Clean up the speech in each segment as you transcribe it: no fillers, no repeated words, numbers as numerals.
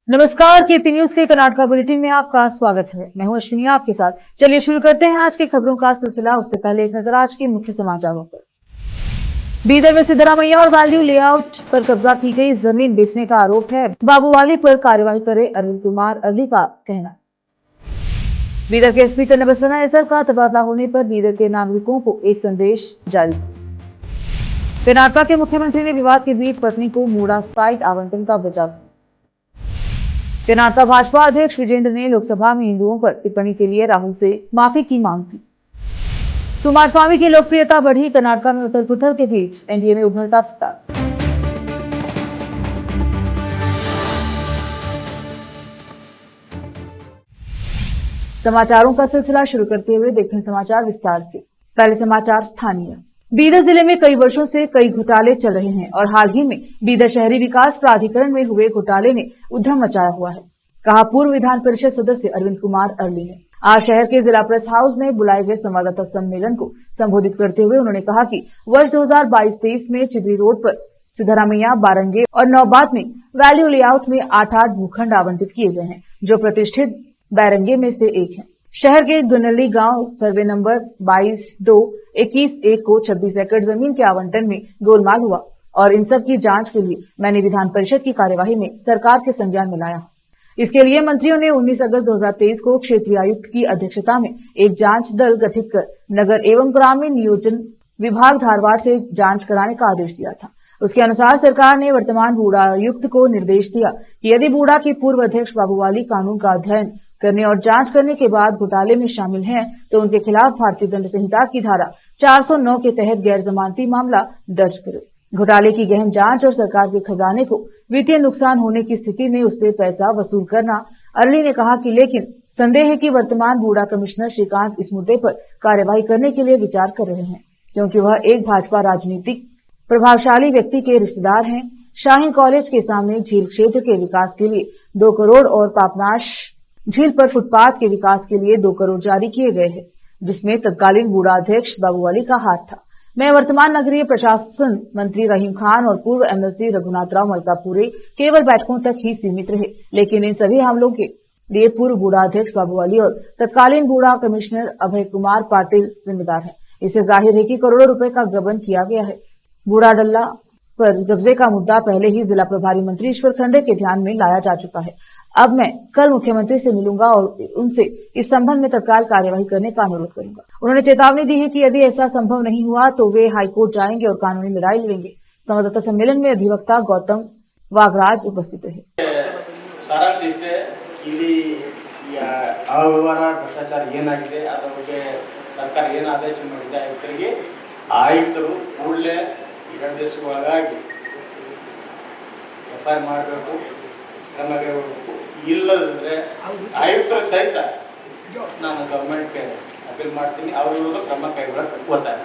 नमस्कार, KP news के Karnataka bulletin में आपका स्वागत है। मैं हूं अश्विनी आपके साथ। चलिए शुरू करते हैं आज की खबरों का सिलसिला। उससे पहले एक नजर आज के मुख्य समाचारों पर। बीदर में सिद्धरामैया और वैल्यू लेआउट पर कब्जा की गई जमीन बेचने का आरोप है। बाबूवाली पर कार्रवाई करे अरविंद कुमार अर्ली का कहना। बीदर के एसपी चन्नबसवन्ना एसआर का तबादला होने पर बीदर के नागरिकों को एक संदेश जारी। कर्नाटका के मुख्यमंत्री ने विवाद के बीच पत्नी को मूड़ा साइट आवंटन का बचाव। कर्नाटका भाजपा अध्यक्ष विजेंद्र ने लोकसभा में हिंदुओं पर टिप्पणी के लिए राहुल से माफी की मांग की। कुमारस्वामी की लोकप्रियता बढ़ी। कर्नाटका में उथल पुथल के बीच एनडीए में उभरता सितारा। समाचारों का सिलसिला शुरू करते हुए देखते हैं समाचार विस्तार से। पहले समाचार स्थानीय। बीदर जिले में कई वर्षों से कई घोटाले चल रहे हैं और हाल ही में बीदर शहरी विकास प्राधिकरण में हुए घोटाले ने उद्यम मचाया हुआ है, कहा पूर्व विधान परिषद सदस्य अरविंद कुमार अर्ली ने। आज शहर के जिला प्रेस हाउस में बुलाए गए संवाददाता सम्मेलन को संबोधित करते हुए उन्होंने कहा कि वर्ष 2022-23 में चिदरी रोड पर सिद्धरामैया, बारंगे और नौबात में वैल्यू लेआउट में 8-8 भूखंड आवंटित किए गए हैं, जो प्रतिष्ठित बैरंगे में से एक है। शहर के गुनली गांव सर्वे नंबर 22-2-21-1 को 26 एकड़ जमीन के आवंटन में गोलमाल हुआ और इन सब की जांच के लिए मैंने विधान परिषद की कार्यवाही में सरकार के संज्ञान में लाया। इसके लिए मंत्रियों ने 19 अगस्त 2023 को क्षेत्रीय आयुक्त की अध्यक्षता में एक जांच दल गठित कर नगर एवं ग्रामीण नियोजन विभाग धारवाड़ से जांच कराने का आदेश दिया था। उसके अनुसार सरकार ने वर्तमान बूढ़ा आयुक्त को निर्देश दिया कि यदि बूढ़ा के पूर्व अध्यक्ष बाबूवाली कानून का अध्ययन करने और जांच करने के बाद घोटाले में शामिल हैं तो उनके खिलाफ भारतीय दंड संहिता की धारा 409 के तहत गैर जमानती मामला दर्ज करे। घोटाले की गहन जांच और सरकार के खजाने को वित्तीय नुकसान होने की स्थिति में उससे पैसा वसूल करना। अर्ली ने कहा कि लेकिन संदेह है कि वर्तमान बूढ़ा कमिश्नर श्रीकांत इस मुद्दे पर कार्यवाही करने के लिए विचार कर रहे हैं, क्योंकि वह एक भाजपा राजनीतिक प्रभावशाली व्यक्ति के रिश्तेदार हैं। शाहीन कॉलेज के सामने झील क्षेत्र के विकास के लिए 2 करोड़ और पापनाश झील पर फुटपाथ के विकास के लिए 2 करोड़ जारी किए गए हैं, जिसमें तत्कालीन बूढ़ा अध्यक्ष बाबूवाली का हाथ था। मैं वर्तमान नगरीय प्रशासन मंत्री रहीम खान और पूर्व एमएलसी रघुनाथ राव मलकापुरे केवल बैठकों तक ही सीमित रहे, लेकिन इन सभी हमलों के लिए पूर्व बूढ़ा अध्यक्ष बाबूवाली और तत्कालीन बूढ़ा कमिश्नर अभय कुमार पाटिल जिम्मेदार हैं। इससे जाहिर है कि करोड़ों रुपए का गबन किया गया है। बूढ़ा डल्ला पर कब्जे का मुद्दा पहले ही जिला प्रभारी मंत्री ईश्वर खंडे के ध्यान में लाया जा चुका है। अब मैं कल मुख्यमंत्री से मिलूंगा और उनसे इस संबंध में तत्काल कार्यवाही करने का अनुरोध करूंगा। उन्होंने चेतावनी दी है कि यदि ऐसा संभव नहीं हुआ तो वे हाईकोर्ट जाएंगे और कानूनी लड़ाई लड़ेंगे। संवाददाता सम्मेलन में अधिवक्ता गौतम वागराज उपस्थित रहे। सारांश इष्टे ಇಲ್ಲಿ ಅವ್ಯವಹಾರ ಭ್ರಷ್ಟಾಚಾರ ಏನಾಗಿದೆ ಅದರ ಬಗ್ಗೆ ಸರ್ಕಾರ ಏನು ಆದೇಶ ಮಾಡಿದೆ ಆಯುಕ್ತರಿಗೆ ಆಯುಕ್ತರು ಕೂಡಲೇ 2 ದಿವಸಗಳ ಒಳಗಾಗಿ ಎಫ್ಐಆರ್ ಮಾಡಬೇಕು, ಕ್ರಮ ಕೈಗೊಳ್ಳಬೇಕು. ಇಲ್ಲದಿದ್ರೆ ಆಯುಕ್ತರ ಸಹಿತ ನಾನು ಗವರ್ನಮೆಂಟ್ಗೆ अपील ಮಾಡ್ತೀನಿ, ಅವರ ವಿರುದ್ಧ ಕ್ರಮ ಕೈಗೊಳ್ಳಕ್ಕೆ ಒತ್ತಾಯ।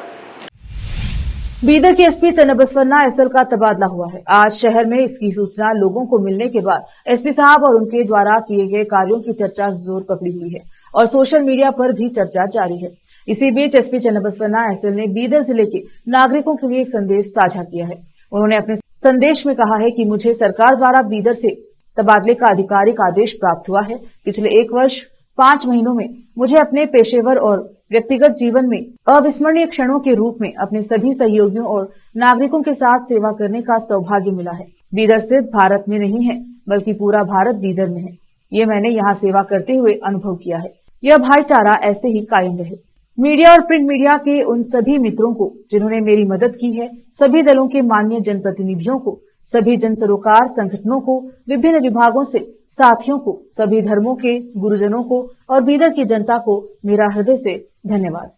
बीदर के एसपी चन्नबसवन्ना एसएल का तबादला हुआ है। आज शहर में इसकी सूचना लोगों को मिलने के बाद एसपी साहब और उनके द्वारा किए गए कार्यों की चर्चा जोर पकड़ी हुई है और सोशल मीडिया पर भी चर्चा जारी है। इसी बीच एसपी चन्नबसवन्ना एसएल ने बीदर जिले के नागरिकों के लिए एक संदेश साझा किया है। उन्होंने अपने संदेश में कहा है कि मुझे सरकार द्वारा बीदर से तबादले का आधिकारिक आदेश प्राप्त हुआ है। पिछले 1 वर्ष 5 महीनों में मुझे अपने पेशेवर और व्यक्तिगत जीवन में अविस्मरणीय क्षणों के रूप में अपने सभी सहयोगियों और नागरिकों के साथ सेवा करने का सौभाग्य मिला है। बीदर सिर्फ भारत में नहीं है, बल्कि पूरा भारत बीदर में है। ये मैंने यहाँ सेवा करते हुए अनुभव किया है। यह भाईचारा ऐसे ही कायम रहे। मीडिया और प्रिंट मीडिया के उन सभी मित्रों को जिन्होंने मेरी मदद की है, सभी दलों के माननीय जनप्रतिनिधियों को, सभी जन सरोकार संगठनों को, विभिन्न विभागों से साथियों को, सभी धर्मों के गुरुजनों को और बीदर की जनता को मेरा हृदय से धन्यवाद।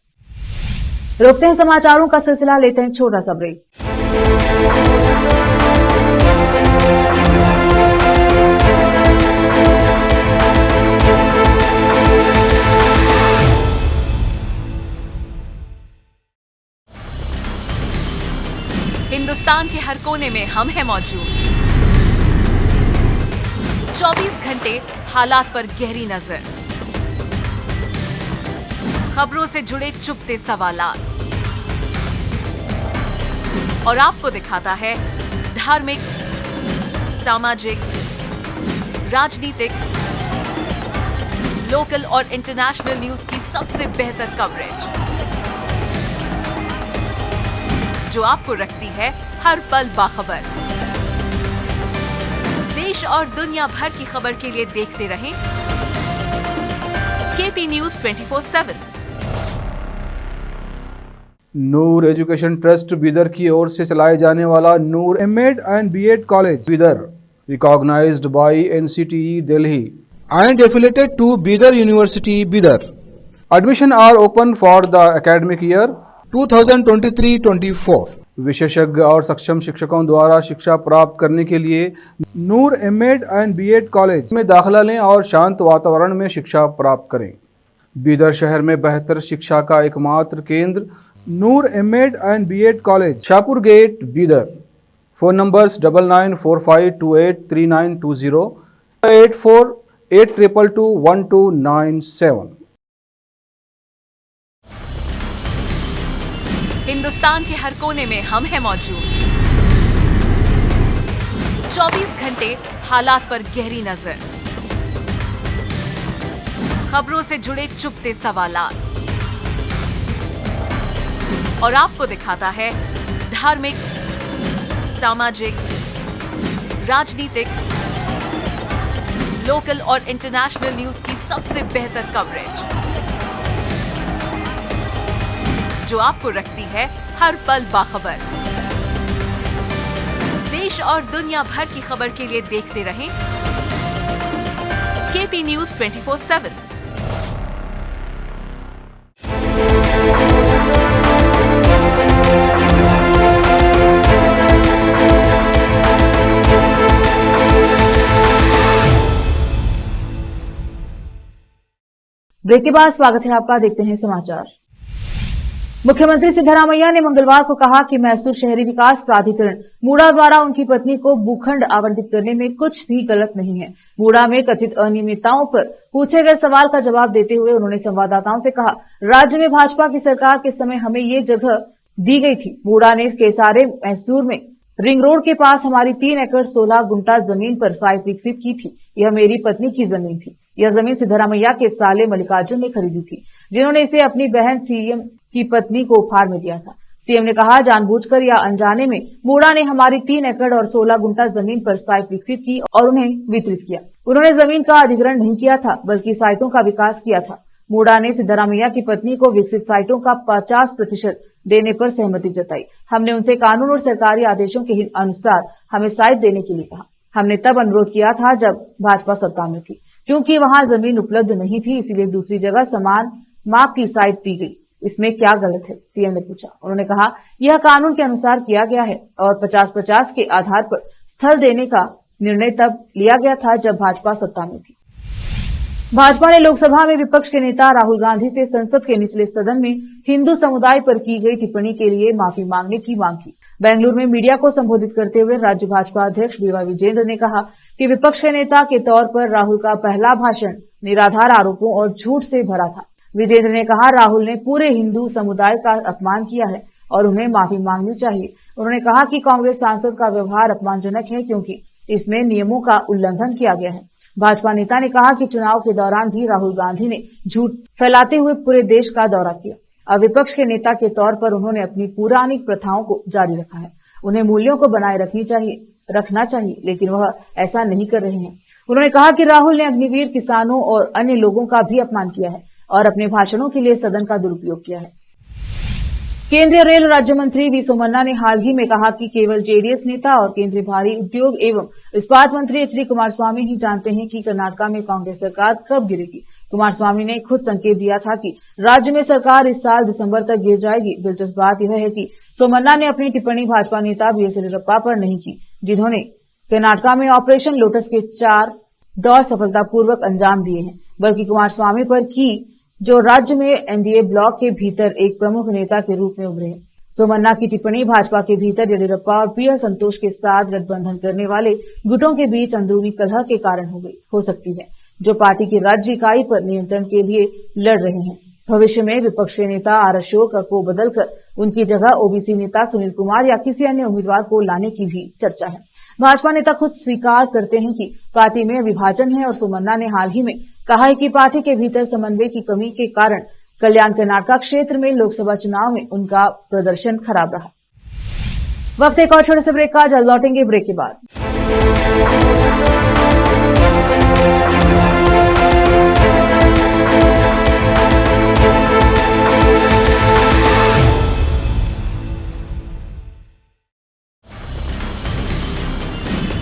रोकते हैं समाचारों का सिलसिला, लेते हैं छोटा सा ब्रेक। हिंदुस्तान के हर कोने में हम हैं मौजूद। 24 घंटे हालात पर गहरी नजर, खबरों से जुड़े चुपते सवालात और आपको दिखाता है धार्मिक, सामाजिक, राजनीतिक, लोकल और इंटरनेशनल न्यूज की सबसे बेहतर कवरेज जो आपको रखती है हर पल बाखबर। देश और दुनिया भर की खबर के लिए देखते रहें KP news 24/7। Noor education trust Bidar की ओर से चलाए जाने वाला Noor MEd and BEd college Bidar, recognised by NCTE Delhi and affiliated to Bidar University, Bidar. Admission are open for the academic year 2023-24. विशेषज्ञ और सक्षम शिक्षकों द्वारा शिक्षा प्राप्त करने के लिए नूर एमएड एंड बीएड कॉलेज में दाखिला लें और शांत वातावरण में शिक्षा प्राप्त करें। बीदर शहर में बेहतर शिक्षा का एकमात्र केंद्र Noor MEd and BEd college, Shahpur gate, Bidar. Phone numbers 9945283920, 8482221297। Hindustan के हर कोने में हम हैं मौजूद। 24 घंटे हालात पर गहरी नजर, खबरों से जुड़े चुपते सवालात और आपको दिखाता है धार्मिक, सामाजिक, राजनीतिक, लोकल और इंटरनेशनल न्यूज की सबसे बेहतर कवरेज जो आपको रखती है हर पल बाखबर। देश और दुनिया भर की खबर के लिए देखते रहें केपी न्यूज 24/7। ब्रेक के बाद स्वागत है आपका। देखते हैं समाचार। मुख्यमंत्री सिद्धरामैया ने मंगलवार को कहा कि मैसूर शहरी विकास प्राधिकरण मूड़ा द्वारा उनकी पत्नी को भूखंड आवंटित करने में कुछ भी गलत नहीं है। मूड़ा में कथित अनियमितताओं पर पूछे गए सवाल का जवाब देते हुए उन्होंने संवाददाताओं से कहा, राज्य में भाजपा की सरकार के समय हमें ये जगह दी गई थी। मूड़ा ने केसारे मैसूर में रिंग रोड के पास हमारी 3 एकड़ 16 गुंटा जमीन पर साइट विकसित की थी। यह मेरी पत्नी की जमीन थी। यह जमीन सिद्धरामैया के साले मल्लिकार्जुन ने खरीदी थी, जिन्होंने इसे अपनी बहन सीएम की पत्नी को उपहार में दिया था। सीएम ने कहा, जानबूझकर या अनजाने में मूड़ा ने हमारी 3 एकड़ और 16 गुंटा जमीन पर साइट विकसित की और उन्हें वितरित किया। उन्होंने जमीन का अधिग्रहण नहीं किया था, बल्कि साइटों का विकास किया था। मूड़ा ने सिद्धरामैया की पत्नी को विकसित साइटों का 50% देने पर सहमति जताई। हमने उनसे कानून और सरकारी आदेशों के अनुसार हमें साइट देने के लिए कहा। हमने तब अनुरोध किया था जब भाजपा सत्ता में थी। क्योंकि वहां जमीन उपलब्ध नहीं थी, इसीलिए दूसरी जगह समान माप की साइट दी गई। इसमें क्या गलत है? सीएम ने पूछा। उन्होंने कहा, यह कानून के अनुसार किया गया है और 50-50 के आधार पर स्थल देने का निर्णय तब लिया गया था जब भाजपा सत्ता में थी। भाजपा ने लोकसभा में विपक्ष के नेता राहुल गांधी से संसद के निचले सदन में हिंदू समुदाय पर की गई टिप्पणी के लिए माफी मांगने की मांग की। बेंगलुरु में मीडिया को संबोधित करते हुए राज्य भाजपा अध्यक्ष बीवाई विजेंद्र ने कहा कि विपक्ष के नेता के तौर पर राहुल का पहला भाषण निराधार आरोपों और झूठ से भरा था। विजेंद्र ने कहा, राहुल ने पूरे हिंदू समुदाय का अपमान किया है और उन्हें माफी मांगनी चाहिए। उन्होंने कहा कि कांग्रेस सांसद का व्यवहार अपमानजनक है क्योंकि इसमें नियमों का उल्लंघन किया गया है। भाजपा नेता ने कहा कि चुनाव के दौरान भी राहुल गांधी ने झूठ फैलाते हुए पूरे देश का दौरा किया। अब विपक्ष के नेता के तौर पर उन्होंने अपनी पौराणिक प्रथाओं को जारी रखा है। उन्हें मूल्यों को बनाए रखना चाहिए, लेकिन वह ऐसा नहीं कर रहे हैं। उन्होंने कहा कि राहुल ने अग्निवीर किसानों और अन्य लोगों का भी अपमान किया है और अपने भाषणों के लिए सदन का दुरुपयोग किया है। केंद्रीय रेल राज्य मंत्री वी सोमन्ना ने हाल ही में कहा कि केवल जेडीएस नेता और केंद्रीय भारी उद्योग एवं इस्पात मंत्री एच.डी. कुमारस्वामी ही जानते हैं कि कर्नाटका में कांग्रेस सरकार कब गिरेगी। कुमारस्वामी ने खुद संकेत दिया था कि राज्य में सरकार इस साल दिसंबर तक गिर जाएगी। दिलचस्प बात यह है कि सोमन्ना ने अपनी टिप्पणी भाजपा नेता बीएस येदियुरप्पा पर नहीं की, जिन्होंने कर्नाटका में ऑपरेशन लोटस के 4 दौर सफलतापूर्वक अंजाम दिए हैं, बल्कि कुमारस्वामी पर की, जो राज्य में एनडीए ब्लॉक के भीतर एक प्रमुख नेता के रूप में उभरे हैं। सोमन्ना की टिप्पणी भाजपा के भीतर येदियुरप्पा और पीएल संतोष के साथ गठबंधन करने वाले गुटों के बीच अंदरूनी कलह के कारण हो सकती है, जो पार्टी की राज्य इकाई पर नियंत्रण के लिए लड़ रहे हैं। भविष्य में विपक्ष के नेता आर अशोक को बदलकर उनकी जगह ओबीसी नेता सुनील कुमार या किसी अन्य उम्मीदवार को लाने की भी चर्चा है। भाजपा नेता खुद स्वीकार करते हैं कि पार्टी में विभाजन है और सोमन्ना ने हाल ही में कहा है कि पार्टी के भीतर समन्वय की कमी के कारण कल्याण कर्नाटका क्षेत्र में लोकसभा चुनाव में उनका प्रदर्शन खराब रहा। वक्त एक और छोटे से ब्रेक का, जल्द लौटेंगे ब्रेक के बाद।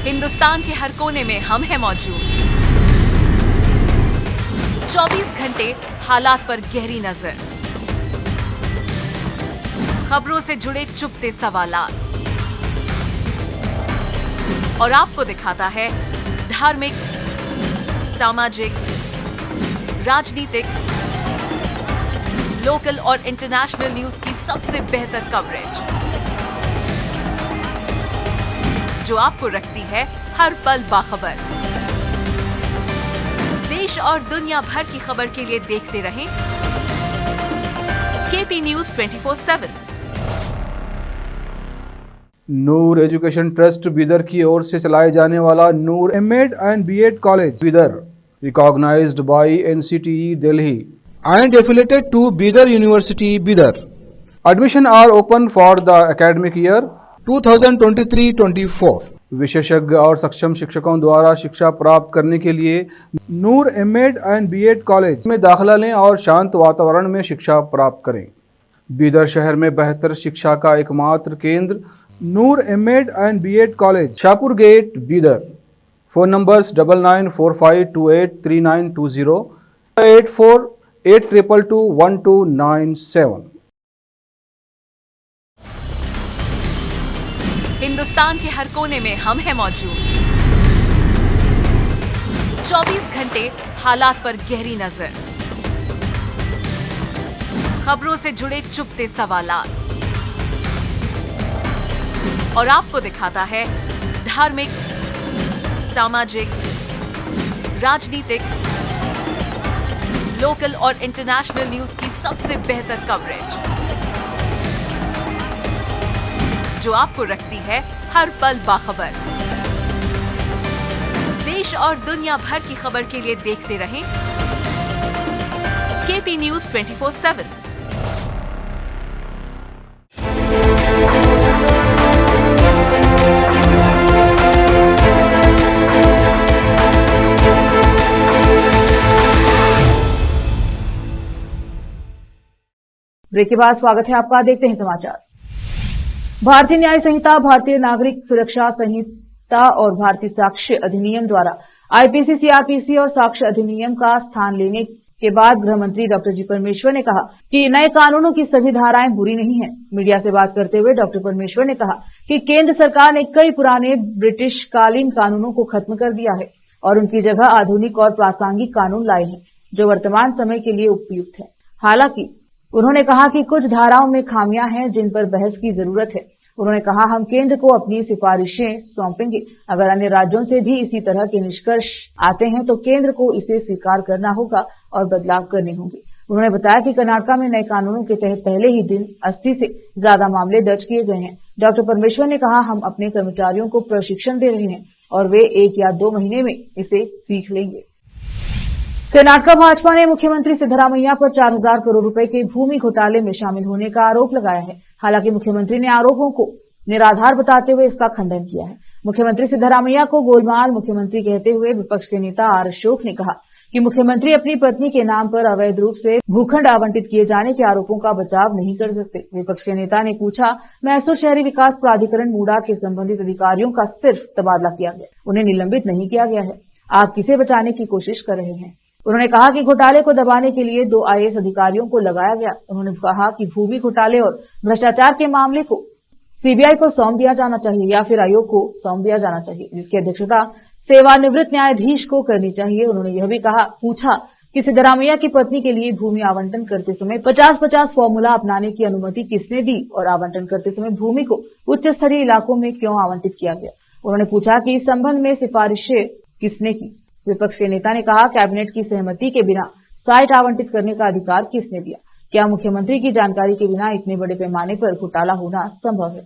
हिंदुस्तान के हर कोने में हम हैं मौजूद। 24 घंटे हालात पर गहरी नजर, खबरों से जुड़े चुपते सवालात और आपको दिखाता है धार्मिक, सामाजिक, राजनीतिक, लोकल और इंटरनेशनल न्यूज की सबसे बेहतर कवरेज जो आपको रखती है हर पल बाखबर। देश और दुनिया भर की खबर के लिए देखते रहें KP news 24/7। Noor education trust Bidar की ओर से चलाए जाने वाला Noor MEd and BEd college Bidar, recognised by NCTE Delhi and affiliated to Bidar University, Bidar. Admission are open for the academic year 2023-24. विशेषज्ञ और सक्षम शिक्षकों द्वारा शिक्षा प्राप्त करने के लिए नूर एमएड एंड बीएड कॉलेज में दाखिला लें और शांत वातावरण में शिक्षा प्राप्त करें। बीदर शहर में बेहतर शिक्षा का एकमात्र केंद्र Noor MEd and BEd college, Shahpur gate, Bidar. Phone numbers 9945283920, 8482221297। Hindustan के हर कोने में हम हैं मौजूद। 24 घंटे हालात पर गहरी नजर, खबरों से जुड़े चुपते सवालात और आपको दिखाता है धार्मिक, सामाजिक, राजनीतिक, लोकल और इंटरनेशनल न्यूज की सबसे बेहतर कवरेज जो आपको रखती है हर पल बाखबर। देश और दुनिया भर की खबर के लिए देखते रहें केपी न्यूज 24/7। ब्रेक के बाद स्वागत है आपका। देखते हैं समाचार। भारतीय न्याय संहिता, भारतीय नागरिक सुरक्षा संहिता और भारतीय साक्ष्य अधिनियम द्वारा आईपीसी, सीआरपीसी और साक्ष्य अधिनियम का स्थान लेने के बाद गृह मंत्री डॉक्टर जी परमेश्वर ने कहा कि नए कानूनों की सभी धाराएं बुरी नहीं हैं। मीडिया से बात करते हुए डॉक्टर परमेश्वर ने कहा कि केंद्र सरकार ने कई पुराने ब्रिटिश कालीन कानूनों को खत्म कर दिया है और उनकी जगह आधुनिक और प्रासंगिक कानून लाए हैं जो वर्तमान समय के लिए उपयुक्त है। हालांकि उन्होंने कहा कि कुछ धाराओं में खामियां हैं जिन पर बहस की जरूरत है। उन्होंने कहा हम केंद्र को अपनी सिफारिशें सौंपेंगे। अगर अन्य राज्यों से भी इसी तरह के निष्कर्ष आते हैं तो केंद्र को इसे स्वीकार करना होगा और बदलाव करने होंगे। उन्होंने बताया कि कर्नाटका में नए कानूनों के तहत पहले ही दिन 80 से ज्यादा मामले दर्ज किए गए हैं। डॉक्टर परमेश्वर ने कहा हम अपने कर्मचारियों को प्रशिक्षण दे रहे हैं और वे 1 या 2 महीने में इसे सीख लेंगे। कर्नाटका भाजपा ने मुख्यमंत्री सिद्धरामैया पर 4000 करोड़ रुपए के भूमि घोटाले में शामिल होने का आरोप लगाया है। हालांकि मुख्यमंत्री ने आरोपों को निराधार बताते हुए इसका खंडन किया है। मुख्यमंत्री सिद्धरामैया को गोलमाल मुख्यमंत्री कहते हुए विपक्ष के नेता आर अशोक ने कहा कि मुख्यमंत्री अपनी पत्नी के नाम पर अवैध रूप से भूखंड आवंटित किए जाने के आरोपों का बचाव नहीं कर सकते। विपक्ष के नेता ने पूछा, मैसूर शहरी विकास प्राधिकरण मूडा के संबंधित अधिकारियों का सिर्फ तबादला किया गया, उन्हें निलंबित नहीं किया गया है। आप किसे बचाने की कोशिश कर रहे हैं? उन्होंने कहा कि घोटाले को दबाने के लिए 2 आईएएस अधिकारियों को लगाया गया। उन्होंने कहा कि भूमि घोटाले और भ्रष्टाचार के मामले को सीबीआई को सौंप दिया जाना चाहिए या फिर आयोग को सौंप दिया जाना चाहिए, जिसकी अध्यक्षता सेवानिवृत्त न्यायाधीश को करनी चाहिए। उन्होंने यह भी पूछा कि सिद्धरामैया की पत्नी के लिए भूमि आवंटन करते समय 50-50 फॉर्मूला अपनाने की अनुमति किसने दी और आवंटन करते समय भूमि को उच्च स्तरीय इलाकों में क्यों आवंटित किया गया। उन्होंने पूछा कि इस संबंध में सिफारिशें किसने की। विपक्ष के नेता ने कहा कैबिनेट की सहमति के बिना साइट आवंटित करने का अधिकार किसने दिया? क्या मुख्यमंत्री की जानकारी के बिना इतने बड़े पैमाने पर घोटाला होना संभव है?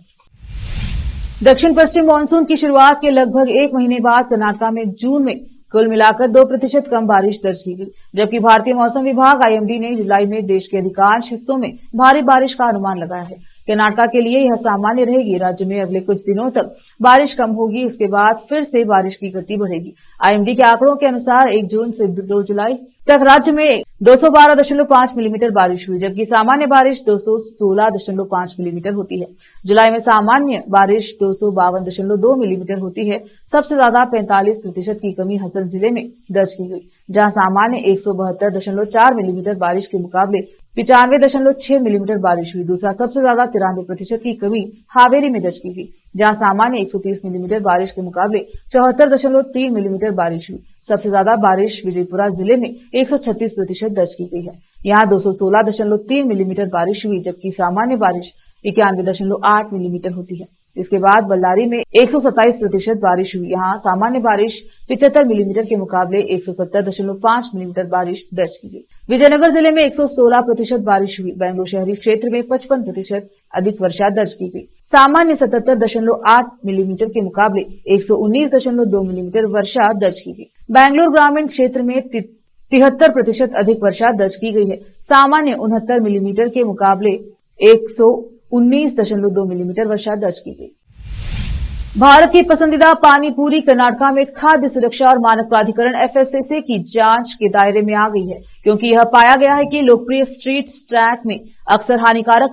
दक्षिण पश्चिम मानसून की शुरुआत के लगभग 1 महीने बाद कर्नाटक में जून में कुल मिलाकर 2% कम बारिश दर्ज की गई, जबकि भारतीय मौसम विभाग IMD ने जुलाई में देश के अधिकांश हिस्सों में भारी बारिश का अनुमान लगाया है। कर्नाटक के लिए यह सामान्य रहेगी। राज्य में अगले कुछ दिनों तक बारिश कम होगी, उसके बाद फिर से बारिश की गति बढ़ेगी। IMD के आंकड़ों के अनुसार 1 जून से 2 जुलाई तक राज्य में 212.5 मिलीमीटर बारिश हुई, जबकि सामान्य बारिश 216.5 मिलीमीटर होती है। जुलाई में सामान्य बारिश 252.2 मिलीमीटर होती है। सबसे ज्यादा 45% की कमी हसन जिले में दर्ज की गई, जहां सामान्य 172.4 मिलीमीटर बारिश के मुकाबले 95.6 मिलीमीटर बारिश हुई। दूसरा सबसे ज्यादा 93% की कमी हावेरी में दर्ज की गई, जहां सामान्य 130 मिलीमीटर बारिश के मुकाबले 74.3 मिलीमीटर बारिश हुई। सबसे ज्यादा बारिश विजयपुरा जिले में 136% दर्ज की गई है। यहां 216.3 मिलीमीटर बारिश हुई, जबकि सामान्य बारिश 91.8 मिलीमीटर होती है। इसके बाद बल्लारी में 127% बारिश हुई। यहां सामान्य बारिश 75 मिलीमीटर के मुकाबले 170.5 मिलीमीटर बारिश दर्ज की गई। विजयनगर जिले में 116% बारिश हुई। बेंगलुरु शहरी क्षेत्र में 55% अधिक वर्षा दर्ज की गई। सामान्य 77.8 मिलीमीटर के मुकाबले 119.2 मिलीमीटर वर्षा दर्ज की गई। बेंगलुरु ग्रामीण क्षेत्र में 73% अधिक वर्षा दर्ज की गई है। सामान्य 69 मिलीमीटर के मुकाबले 119.2 मिलीमीटर वर्षा दर्ज की गई। भारत की पसंदीदा पानी पूरी कर्नाटक में खाद्य सुरक्षा और मानक प्राधिकरण FSSAI की जांच के दायरे में आ गई है, क्योंकि यह पाया गया है कि लोकप्रिय स्ट्रीट स्नैक में अक्सर हानिकारक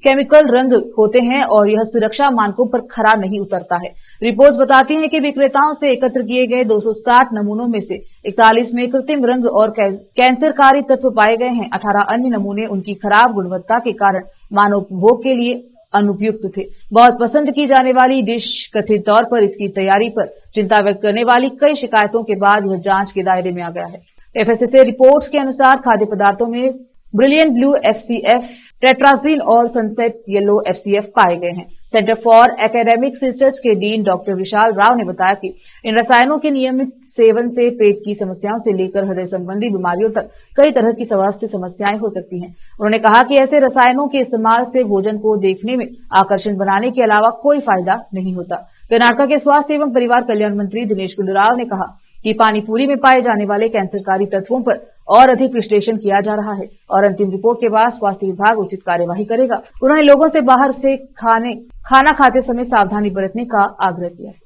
केमिकल रंग होते हैं और यह सुरक्षा मानकों पर खरा नहीं उतरता है। रिपोर्ट्स बताती हैं कि विक्रेताओं से एकत्र किए गए 260 नमूनों में से 41 में कृत्रिम रंग और कैंसरकारी तत्व पाए गए हैं। 18 अन्य नमूने उनकी खराब गुणवत्ता के कारण मानव उपभोग के लिए अनुपयुक्त थे। बहुत पसंद की जाने वाली डिश कथित तौर पर इसकी तैयारी पर चिंता व्यक्त करने वाली कई शिकायतों के बाद यह जांच के दायरे में आ गया है। FSSAI रिपोर्ट्स के अनुसार खाद्य पदार्थों में ब्रिलियंट ब्लू FCF, टेट्राजीन और सनसेट येलो FCF पाए गए हैं। सेंटर फॉर एकेडमिक रिसर्च के डीन डॉक्टर विशाल राव ने बताया कि इन रसायनों के नियमित सेवन से पेट की समस्याओं से लेकर हृदय संबंधी बीमारियों तक कई तरह की स्वास्थ्य समस्याएं हो सकती हैं। उन्होंने कहा कि ऐसे रसायनों के इस्तेमाल से भोजन को देखने में आकर्षण बनाने के अलावा कोई फायदा नहीं होता। कर्नाटक के स्वास्थ्य एवं परिवार कल्याण मंत्री दिनेश गुंडूराव ने कहा कि पानीपुरी में पाए जाने वाले कैंसरकारी तत्वों पर और अधिक विश्लेषण किया जा रहा है और अंतिम रिपोर्ट के बाद स्वास्थ्य विभाग उचित कार्यवाही करेगा। उन्होंने लोगों से बाहर से खाना खाते समय सावधानी बरतने का आग्रह किया है।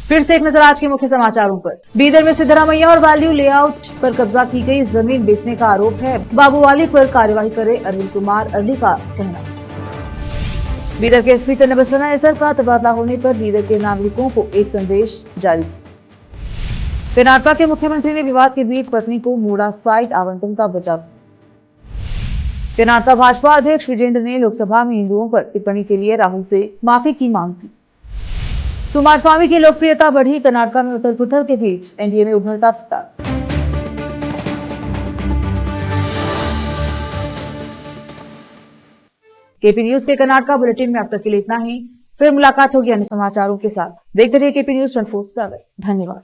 फिर से एक नजर आज के मुख्य समाचारों पर। बीदर में सिद्धरामैया और वैल्यू लेआउट पर कब्जा की गई जमीन बेचने का आरोप है। बाबूवाली पर कार्यवाही करे अरविंद कुमार अर्ली का कहना। बीदर के SP चन्नबसवना एसर का तबादला होने पर बीदर के नागरिकों को एक संदेश जारी। कर्नाटक के मुख्यमंत्री ने विवाद के बीच पत्नी को मोड़ा साइट आवंटन का बचाव। कर्नाटक भाजपा अध्यक्ष विजेंद्र ने लोकसभा में हिंदुओं पर टिप्पणी के लिए राहुल से माफी की मांग की। कुमारस्वामी की लोकप्रियता बढ़ी। कर्नाटक में उथल पुथल के बीच NDA में उभरता सत्ता। KP न्यूज के कर्नाटक बुलेटिन में अब तक के लिए इतना ही। फिर मुलाकात होगी अन्य समाचारों के साथ। देखते रहिए KP न्यूज 24/7। धन्यवाद।